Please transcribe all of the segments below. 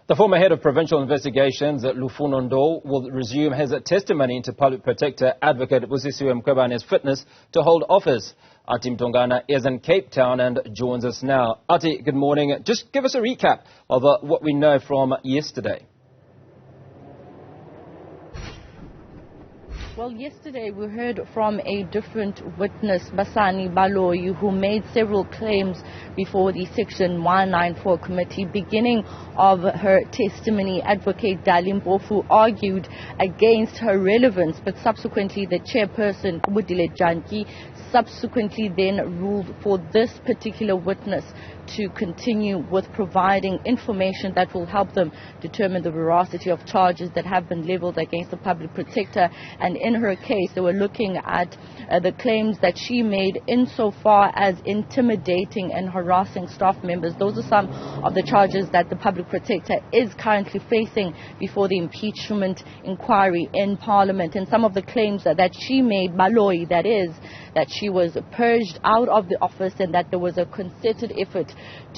The former head of provincial investigations, Lufuno Ndou, will resume his testimony into Public Protector Advocate Busisiwe Mkhwebane's fitness to hold office. Athi Mtongana is in Cape Town and joins us now. Athi, good morning. Just give us a recap of what we know from yesterday. Well, yesterday we heard from a different witness, Basani Baloyi, who made several claims before the Section 194 committee. Beginning of her testimony, Advocate Dalimpofu argued against her relevance, but subsequently the chairperson, Budile Janki, subsequently then ruled for this particular witness to continue with providing information that will help them determine the veracity of charges that have been leveled against the public protector. And in her case, they were looking at the claims that she made insofar as intimidating and harassing staff members. Those are some of the charges that the public protector is currently facing before the impeachment inquiry in Parliament. And some of the claims that she made, Baloyi, that is, that she was purged out of the office and that there was a concerted effort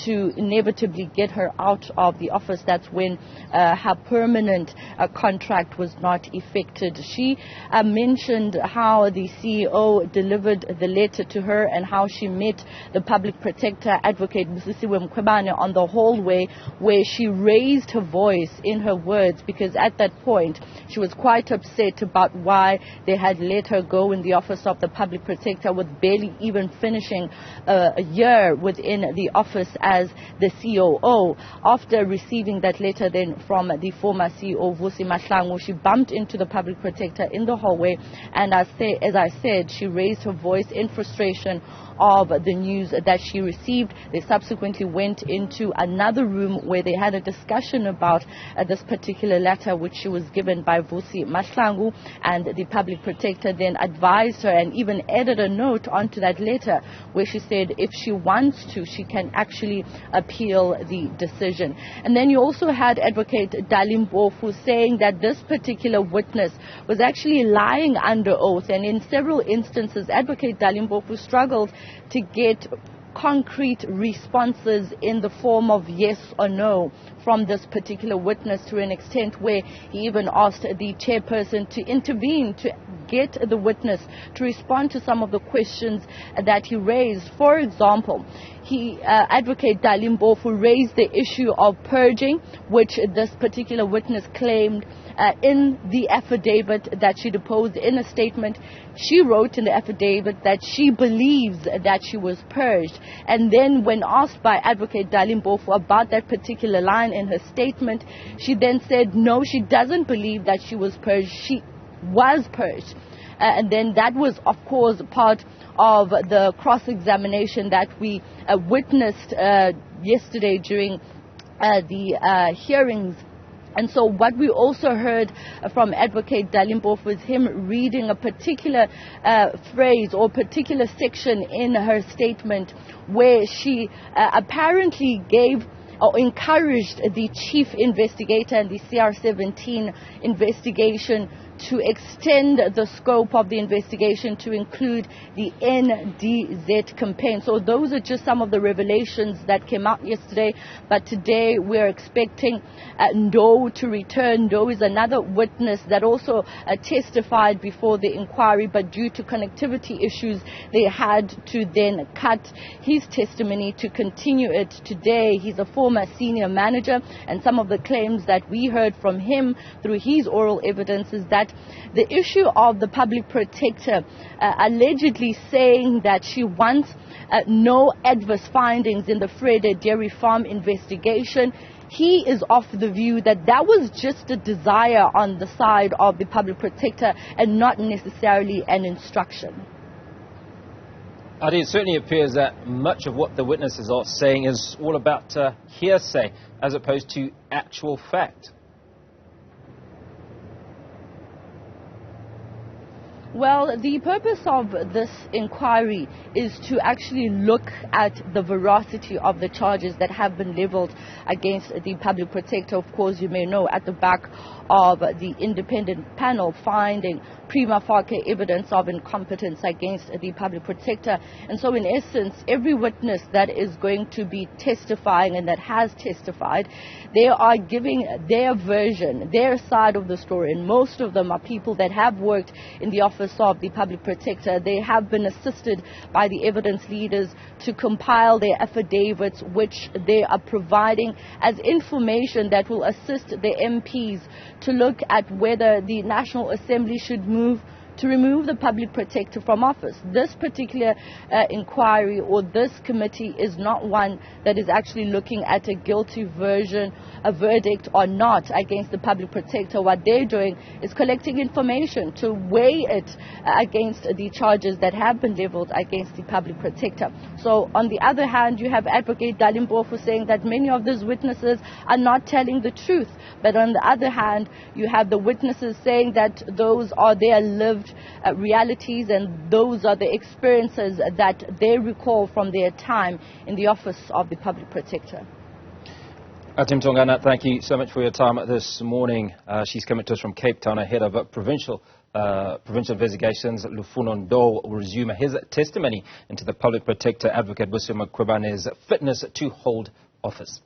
to inevitably get her out of the office. That's when her permanent contract was not effected. She mentioned how the CEO delivered the letter to her and how she met the public protector, Advocate Busisiwe Mkhwebane, on the hallway, where she raised her voice in her words, because at that point she was quite upset about why they had let her go in the office of the public protector with barely even finishing a year within the office as the COO. After receiving that letter then from the former CEO, Vusi Mahlangu, she bumped into the public protector in the hallway, and as I said, she raised her voice in frustration of the news that she received. They subsequently went into another room where they had a discussion about this particular letter which she was given by Vusi Mahlangu, and the public protector then advised her and even added a note onto that letter where she said if she wants to, she can actually appeal the decision. And then you also had Advocate Dalimpofu saying that this particular witness was actually lying under oath, and in several instances Advocate Dalimpofu struggled to get concrete responses in the form of yes or no from this particular witness, to an extent where he even asked the chairperson to intervene to get the witness to respond to some of the questions that he raised. For example, Advocate Dalimpofu raised the issue of purging, which this particular witness claimed in the affidavit that she deposed. In a statement, she wrote in the affidavit that she believes that she was purged. And then when asked by Advocate Dalimpofu about that particular line in her statement, she then said no, she doesn't believe that she was purged. She was purged. And then that was, of course, part of the cross-examination that we witnessed yesterday during the hearings. And so what we also heard from Advocate Dalimpofu is him reading a particular phrase or particular section in her statement where she apparently gave or encouraged the chief investigator and the CR17 investigation to extend the scope of the investigation to include the NDZ campaign. So those are just some of the revelations that came out yesterday. But today we're expecting Ndou to return. Ndou is another witness that also testified before the inquiry, but due to connectivity issues, they had to then cut his testimony to continue it today. He's a former senior manager, and some of the claims that we heard from him through his oral evidence is that the issue of the public protector allegedly saying that she wants no adverse findings in the Frede Dairy Farm investigation, he is of the view that that was just a desire on the side of the public protector and not necessarily an instruction. Athi, it certainly appears that much of what the witnesses are saying is all about hearsay as opposed to actual fact. Well, the purpose of this inquiry is to actually look at the veracity of the charges that have been leveled against the public protector. Of course, you may know, at the back of the independent panel finding prima facie evidence of incompetence against the public protector. And so in essence, every witness that is going to be testifying and that has testified, they are giving their version, their side of the story. And most of them are people that have worked in the office of the public protector. They have been assisted by the evidence leaders to compile their affidavits, which they are providing as information that will assist the MPs to look at whether the National Assembly should move to remove the public protector from office. This particular inquiry or this committee is not one that is actually looking at a guilty version, a verdict or not against the public protector. What they're doing is collecting information to weigh it against the charges that have been leveled against the public protector. So on the other hand, you have Advocate Dalimpofu saying that many of these witnesses are not telling the truth. But on the other hand, you have the witnesses saying that those are their lived realities and those are the experiences that they recall from their time in the office of the public protector. Athi Mtongana, thank you so much for your time this morning. She's coming to us from Cape Town, ahead of provincial investigations. Lufuno Ndou will resume his testimony into the public protector Advocate Busisiwe Mkhwebane's fitness to hold office.